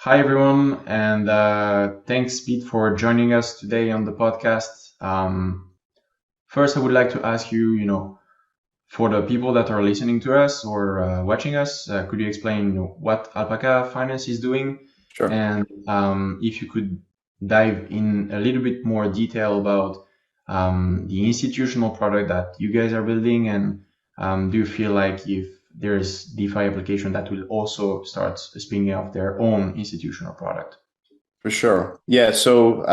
Hi, everyone, and thanks, Pete, for joining us today on the podcast. First, I would like to ask you, for the people that are listening to us or watching us, could you explain what Alpaca Finance is doing? Sure. And if you could dive in a little bit more detail about the institutional product that you guys are building, and do you feel like if there's DeFi application that will also start spinning off their own institutional product? For sure. Yeah. So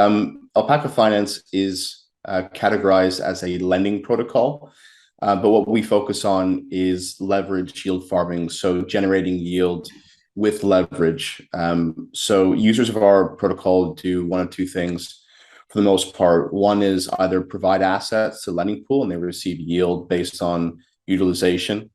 Alpaca Finance is categorized as a lending protocol, but what we focus on is leverage yield farming, so generating yield with leverage. So users of our protocol do one of two things for the most part. One is either provide assets to lending pool and they receive yield based on utilization.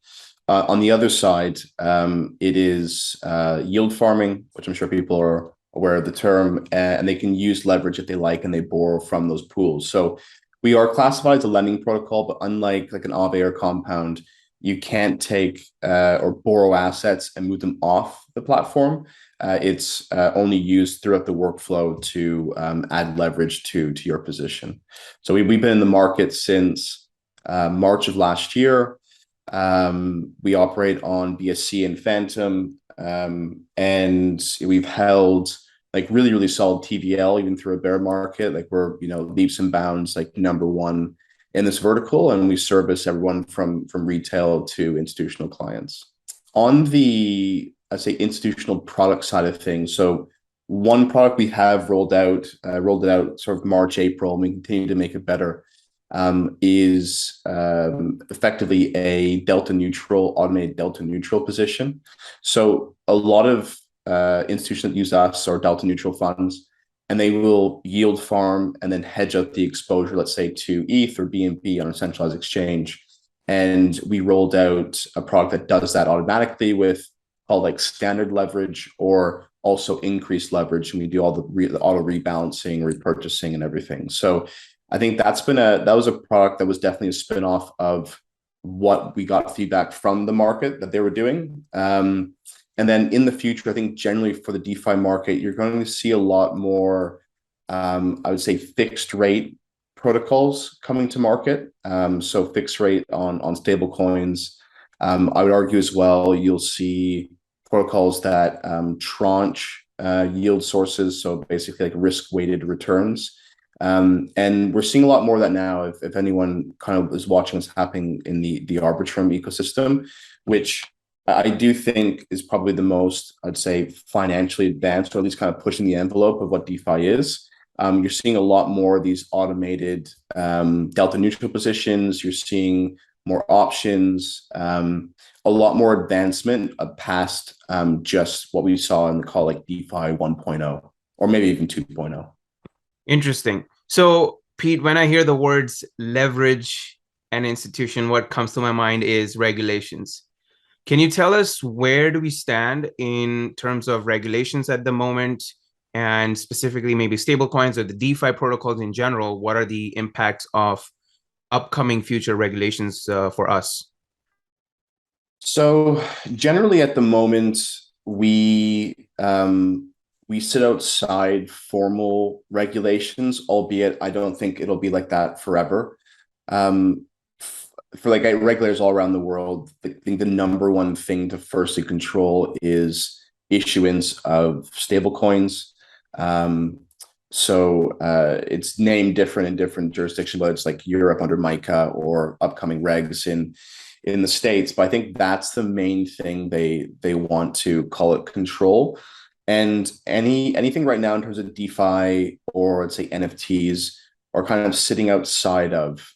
On the other side, it is yield farming, which I'm sure people are aware of the term, and they can use leverage if they like, and they borrow from those pools. So we are classified as a lending protocol, but unlike like an Aave or Compound, you can't take or borrow assets and move them off the platform. It's only used throughout the workflow to add leverage to your position. So we've been in the market since March of last year. We operate on BSC and Phantom, and we've held like really solid TVL even through a bear market. Like we're leaps and bounds like number one in this vertical, and we service everyone from retail to institutional clients. On the I say institutional product side of things, so one product we have rolled it out sort of March, April, and we continue to make it better is effectively a delta neutral, automated delta neutral position. So a lot of institutions that use us are delta neutral funds, and they will yield farm and then hedge out the exposure, let's say to ETH or BNB on a centralized exchange. And we rolled out a product that does that automatically with called like standard leverage or also increased leverage. And we do all the auto rebalancing, repurchasing, and everything. So I think that was a product that was definitely a spin-off of what we got feedback from the market that they were doing. And then in the future, I think generally for the DeFi market, you're going to see a lot more, I would say, fixed rate protocols coming to market. So fixed rate on stable coins. I would argue as well, you'll see protocols that tranche yield sources. So basically like risk-weighted returns. And we're seeing a lot more of that now. If anyone kind of is watching what's happening in the Arbitrum ecosystem, which I do think is probably the most, I'd say, financially advanced, or at least kind of pushing the envelope of what DeFi is. You're seeing a lot more of these automated delta neutral positions. You're seeing more options, a lot more advancement past just what we saw in the call like DeFi 1.0 or maybe even 2.0. Interesting. So, Pete, when I hear the words leverage and institution, what comes to my mind is regulations. Can you tell us where do we stand in terms of regulations at the moment, and specifically maybe stablecoins or the DeFi protocols in general? What are the impacts of upcoming future regulations for us? So generally at the moment, we sit outside formal regulations, albeit I don't think it'll be like that forever. For like regulators all around the world, I think the number one thing to firstly control is issuance of stablecoins. It's named different in different jurisdictions, but it's like Europe under MiCA or upcoming regs in the States. But I think that's the main thing they want to call it control. And anything right now in terms of DeFi or let's say NFTs are kind of sitting outside of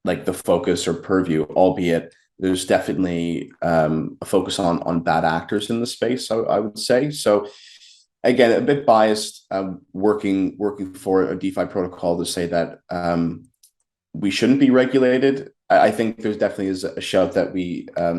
like the focus or purview, albeit there's definitely a focus on bad actors in the space, I would say. So again, a bit biased, working for a DeFi protocol to say that we shouldn't be regulated. I think there's definitely is a shout that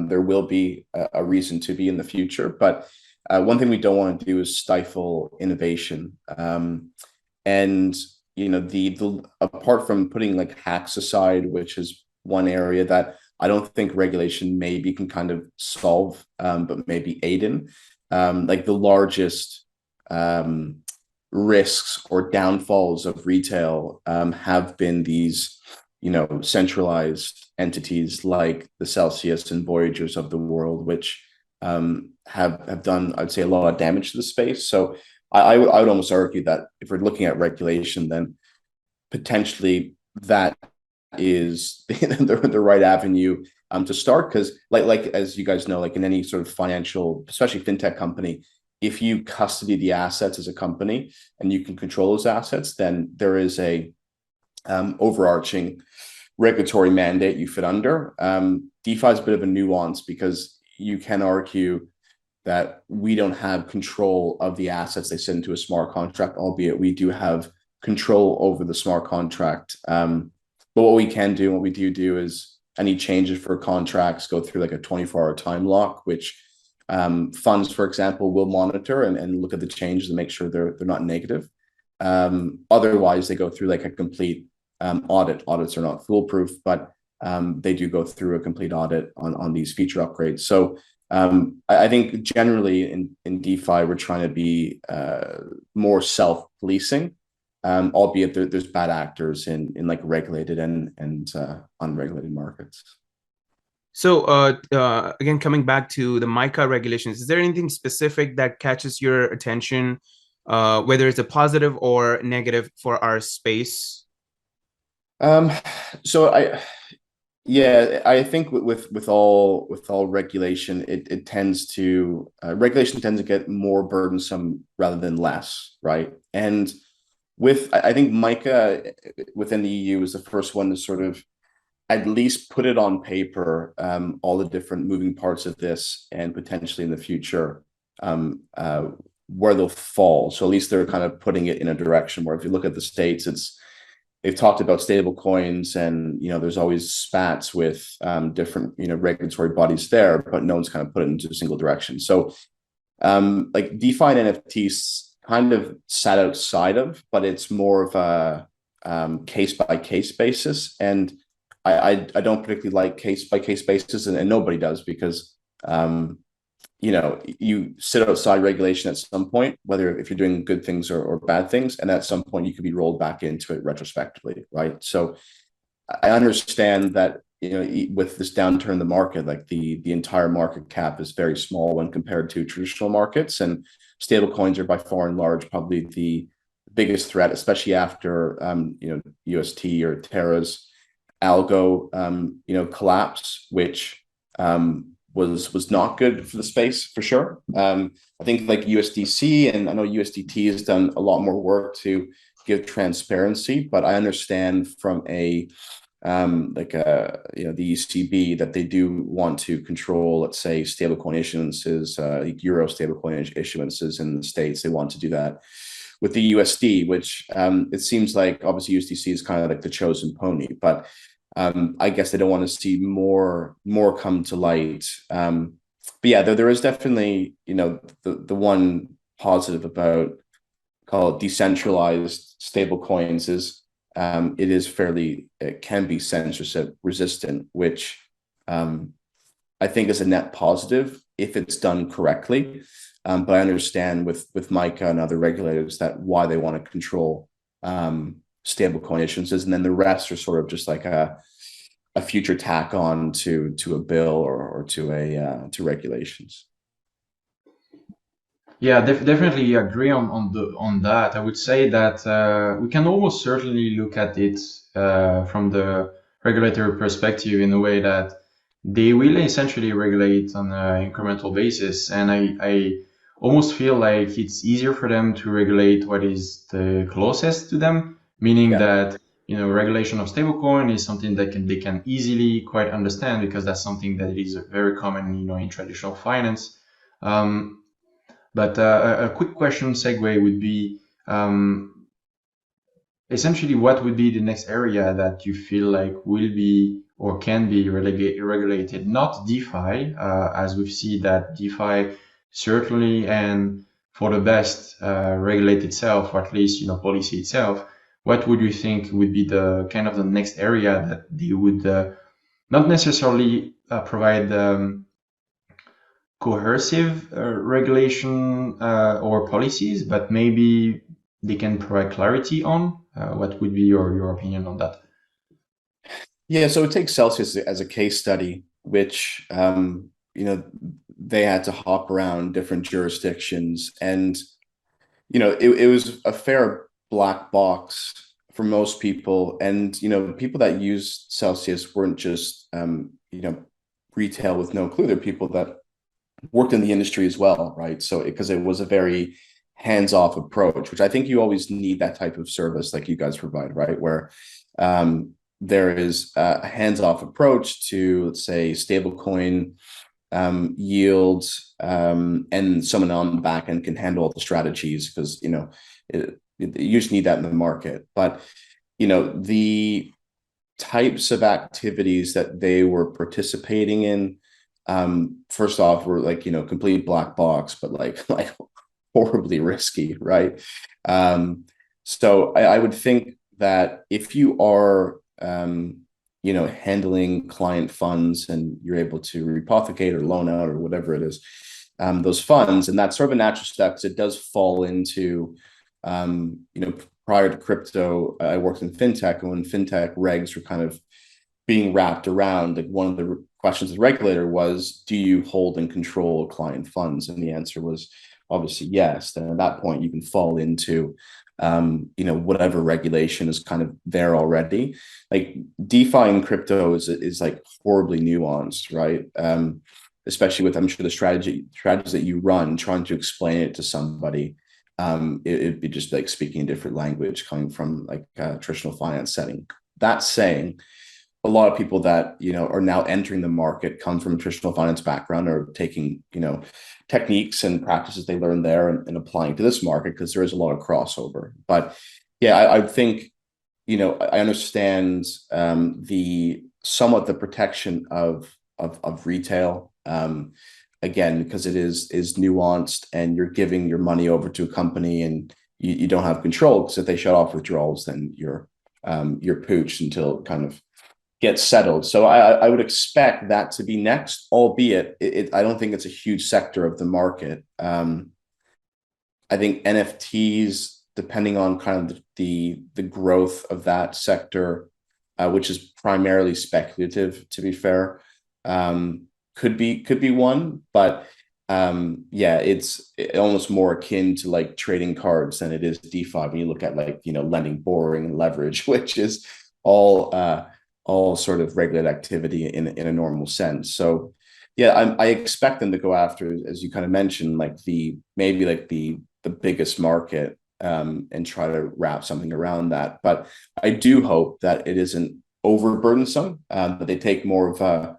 there will be a reason to be in the future, but one thing we don't want to do is stifle innovation. And the apart from putting like hacks aside, which is one area that I don't think regulation maybe can kind of solve, but maybe aid in. like the largest risks or downfalls of retail have been these, centralized entities like the Celsius and Voyagers of the world, which have done, I'd say, a lot of damage to the space. So I would almost argue that if we're looking at regulation, then potentially that is the right avenue to start, because like as you guys know, like in any sort of financial, especially fintech company, if you custody the assets as a company and you can control those assets, then there is a overarching regulatory mandate you fit under. DeFi is a bit of a nuance because you can argue that we don't have control of the assets they send into a smart contract, albeit we do have control over the smart contract. But what we can do and what we do is any changes for contracts go through like a 24-hour time lock, which funds, for example, will monitor and look at the changes and make sure they're not negative. Otherwise, they go through like a complete audit. Audits are not foolproof, but they do go through a complete audit on these feature upgrades. So I think generally in DeFi, we're trying to be more self-policing, albeit there's bad actors in like regulated and unregulated markets. So again, coming back to the MiCA regulations, is there anything specific that catches your attention, whether it's a positive or negative for our space? So I think with all regulation, it tends to regulation tends to get more burdensome rather than less, right? And I think MiCA within the EU is the first one to sort of at least put it on paper, all the different moving parts of this, and potentially in the future where they'll fall. So at least they're kind of putting it in a direction where, if you look at the States, they've talked about stable coins, and there's always spats with different regulatory bodies there, but no one's kind of put it into a single direction. So like DeFi and NFTs kind of sat outside of, but it's more of a case by case basis, and I don't particularly like case by case basis, and nobody does, because you sit outside regulation at some point, whether if you're doing good things or bad things, and at some point you could be rolled back into it retrospectively, right? So I understand that with this downturn in the market, like the entire market cap is very small when compared to traditional markets, and stable coins are by far and large probably the biggest threat, especially after UST or Terra's algo collapse, which was not good for the space for sure. I think like USDC, and I know USDT has done a lot more work to give transparency, but I understand from the ECB that they do want to control, let's say, stablecoin issuances, like Euro stablecoin issuances in the States. They want to do that with the USD, which it seems like obviously USDC is kind of like the chosen pony, but I guess they don't want to see more come to light. But yeah, there is definitely, the one positive about, call it, decentralized stable coins is it can be censorship resistant, which I think is a net positive if it's done correctly. But I understand with MiCA and other regulators that why they want to control stablecoin issuances, and then the rest are sort of just like a future tack on to a bill or to regulations. Yeah, definitely agree on that. I would say that we can almost certainly look at it from the regulatory perspective in a way that they will essentially regulate on an incremental basis, and I almost feel like it's easier for them to regulate what is the closest to them, meaning that regulation of stablecoin is something that they can easily quite understand, because that's something that is very common in traditional finance. But a quick question segue would be essentially, what would be the next area that you feel like will be or can be regulated? Not DeFi, as we see that DeFi certainly and for the best regulate itself, or at least policy itself. What would you think would be the kind of the next area that they would not necessarily provide coercive regulation or policies, but maybe they can provide clarity on. What would be your opinion on that? Yeah, so it takes Celsius as a case study, which they had to hop around different jurisdictions, and it was a fair black box for most people. And people that used Celsius weren't just retail with no clue. They're people that worked in the industry as well, right? So because it was a very hands-off approach, which I think you always need that type of service like you guys provide, right? Where there is a hands-off approach to, let's say, stablecoin yields, and someone on the back end can handle all the strategies, because you just need that in the market. But the types of activities that they were participating in, first off, were like complete black box, but like horribly risky, right? So I would think that if you are handling client funds and you're able to rehypothecate or loan out or whatever it is, those funds, and that's sort of a natural step, because it does fall into, prior to crypto, I worked in fintech, and when fintech regs were kind of being wrapped around, like one of the questions of the regulator was, do you hold and control client funds? And the answer was obviously yes. Then at that point, you can fall into whatever regulation is kind of there already. Like DeFi and crypto is like horribly nuanced, right? Especially with, I'm sure, the strategies that you run, trying to explain it to somebody, it'd be just like speaking a different language coming from like a traditional finance setting. That saying, a lot of people that are now entering the market come from a traditional finance background, or taking techniques and practices they learned there and applying to this market, because there is a lot of crossover. But yeah, I think I understand the protection of retail, again, because it is nuanced, and you're giving your money over to a company, and you don't have control, because if they shut off withdrawals, then you're pooched until it kind of gets settled. So I would expect that to be next, albeit I don't think it's a huge sector of the market. I think NFTs, depending on kind of the growth of that sector, which is primarily speculative, to be fair, could be one. But yeah, it's almost more akin to like trading cards than it is DeFi when you look at like lending, borrowing, and leverage, which is all sort of regulated activity in a normal sense. So yeah, I expect them to go after, as you kind of mentioned, like maybe the biggest market, and try to wrap something around that. But I do hope that it isn't overburdensome, that they take more of a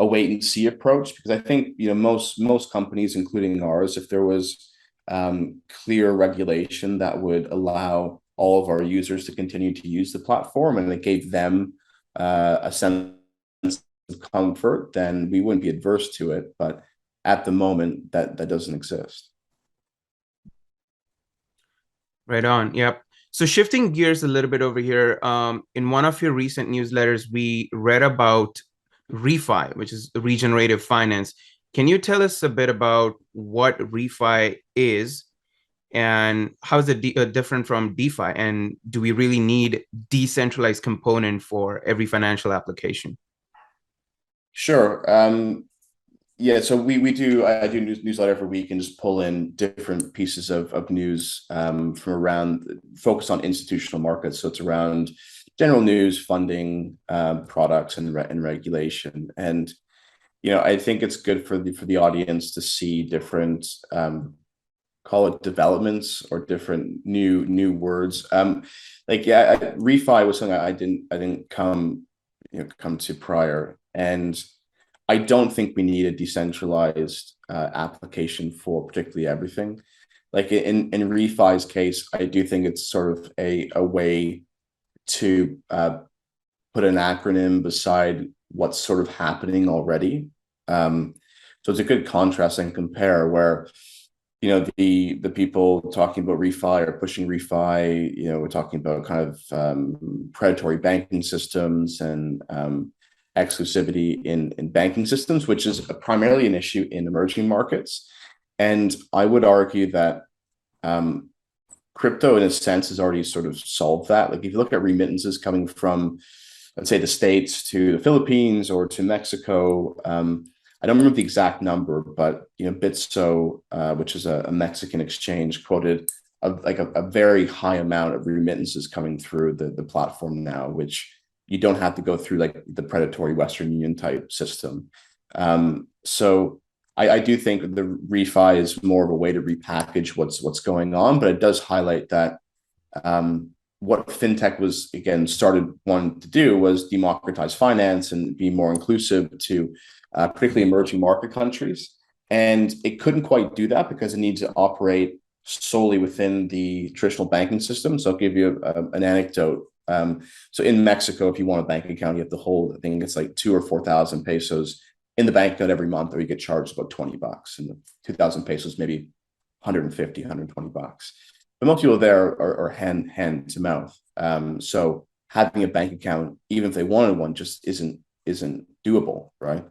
wait and see approach, because I think most companies, including ours, if there was clear regulation that would allow all of our users to continue to use the platform, and it gave them a sense of comfort, then we wouldn't be adverse to it. But at the moment, that doesn't exist. Right on. Yep. So shifting gears a little bit over here, in one of your recent newsletters, we read about ReFi, which is regenerative finance. Can you tell us a bit about what ReFi is, and how is it different from DeFi? And do we really need decentralized component for every financial application? Sure. Yeah, so I do newsletter every week, and just pull in different pieces of news from around, focus on institutional markets. So it's around general news, funding, products, and regulation. And I think it's good for the audience to see different, call it developments, or different new words. Like ReFi was something I didn't come to prior, and I don't think we need a decentralized application for particularly everything. Like in ReFi's case, I do think it's sort of a way to put an acronym beside what's sort of happening already. So it's a good contrast and compare, where the people talking about ReFi or pushing ReFi, we're talking about kind of predatory banking systems and exclusivity in banking systems, which is primarily an issue in emerging markets. And I would argue that crypto, in a sense, has already sort of solved that. Like if you look at remittances coming from, let's say, the States to the Philippines or to Mexico, I don't remember the exact number, but Bitso, which is a Mexican exchange, quoted a very high amount of remittances coming through the platform now, which you don't have to go through like the predatory Western Union type system. So I do think the ReFi is more of a way to repackage what's going on, but it does highlight that what fintech was, again, started wanting to do was democratize finance and be more inclusive to particularly emerging market countries. And it couldn't quite do that because it needs to operate solely within the traditional banking system. So I'll give you an anecdote. So in Mexico, if you want a bank account, you have to hold, I think it's like 2,000 or 4,000 pesos in the bank account every month, or you get charged about $20. And the 2,000 pesos, maybe 150, 120 bucks. But most people there are hand to mouth. So having a bank account, even if they wanted one, just isn't doable, right?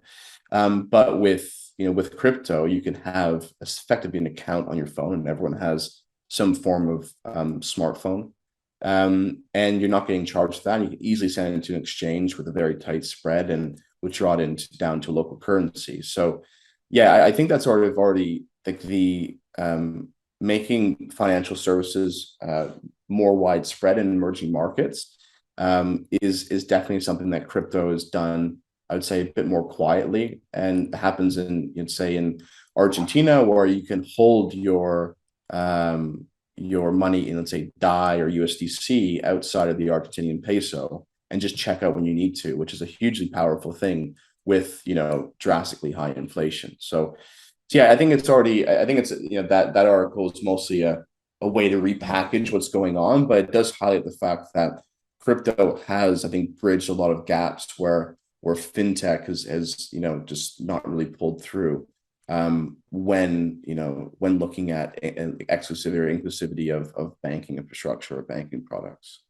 But with crypto, you can have effectively an account on your phone, and everyone has some form of smartphone. And you're not getting charged for that. You can easily send it into an exchange with a very tight spread and withdraw it down to local currency. So yeah, I think that's already like the making financial services more widespread in emerging markets is definitely something that crypto has done, I would say, a bit more quietly, and happens in Argentina, where you can hold your money in, let's say, DAI or USDC outside of the Argentinian peso and just check out when you need to, which is a hugely powerful thing with drastically high inflation. So yeah, I think it's that article is mostly a way to repackage what's going on, but it does highlight the fact that crypto has, I think, bridged a lot of gaps where fintech has just not really pulled through when looking at exclusivity or inclusivity of banking infrastructure or banking products.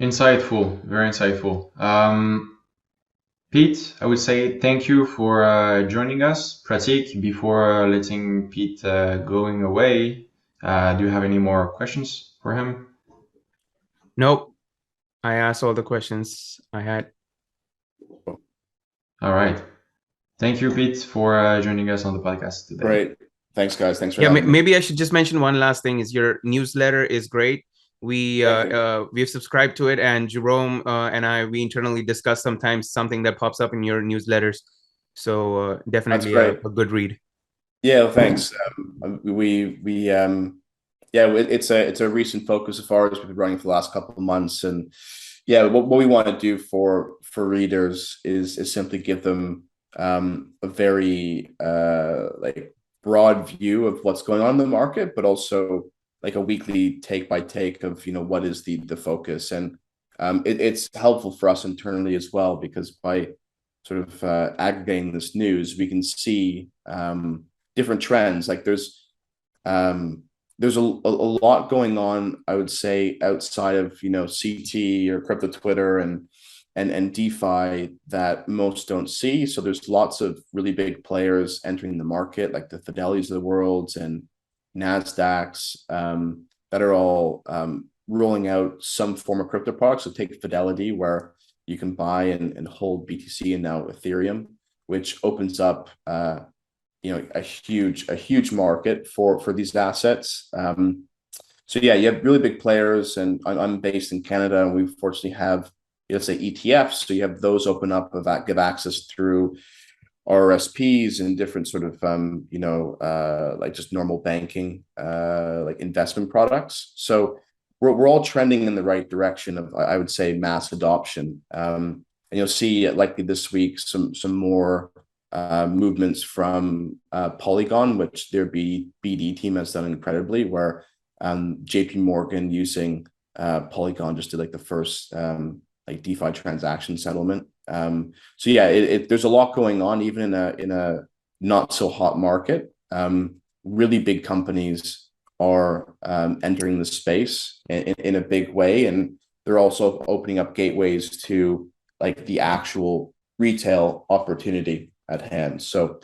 Insightful, very insightful. Pete, I would say thank you for joining us. Pratik, before letting Pete going away, do you have any more questions for him? Nope. I asked all the questions I had. All right. Thank you, Pete, for joining us on the podcast today. Great. Thanks, guys. Thanks for having me. Maybe I should just mention one last thing. Is your newsletter is great. We've subscribed to it, and Jerome and we internally discuss sometimes something that pops up in your newsletters. So definitely a good read. Yeah, well, thanks. It's a recent focus of ours. We've been running for the last couple of months, and yeah, what we want to do for readers is simply give them a very broad view of what's going on in the market, but also like a weekly take by take of what is the focus. And it's helpful for us internally as well, because by sort of aggregating this news, we can see different trends. Like there's a lot going on, I would say, outside of CT or crypto Twitter and DeFi that most don't see. So there's lots of really big players entering the market, like the Fidelities of the world and NASDAQs that are all rolling out some form of crypto products. So take Fidelity, where you can buy and hold BTC and now Ethereum, which opens up a huge market for these assets. So yeah, you have really big players, and I'm based in Canada, and we fortunately have, let's say, ETFs. So you have those open up, give access through RRSPs and different sort of like just normal banking like investment products. So we're all trending in the right direction of, I would say, mass adoption. And you'll see likely this week some more movements from Polygon, which their BD team has done incredibly, where JP Morgan using Polygon just did like the first like DeFi transaction settlement. So yeah, there's a lot going on, even in a not so hot market. Really big companies are entering the space in a big way, and they're also opening up gateways to like the actual retail opportunity at hand. So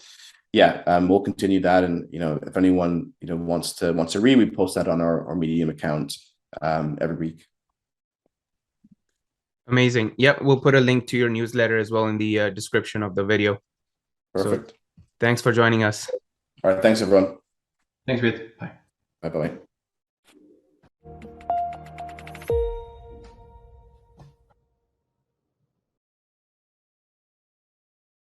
yeah, we'll continue that. And, if anyone, wants to read, we post that on our Medium account every week. Amazing. Yep. We'll put a link to your newsletter as well in the description of the video. Perfect. So, thanks for joining us. All right. Thanks, everyone. Thanks, Pete. Bye. Bye-bye.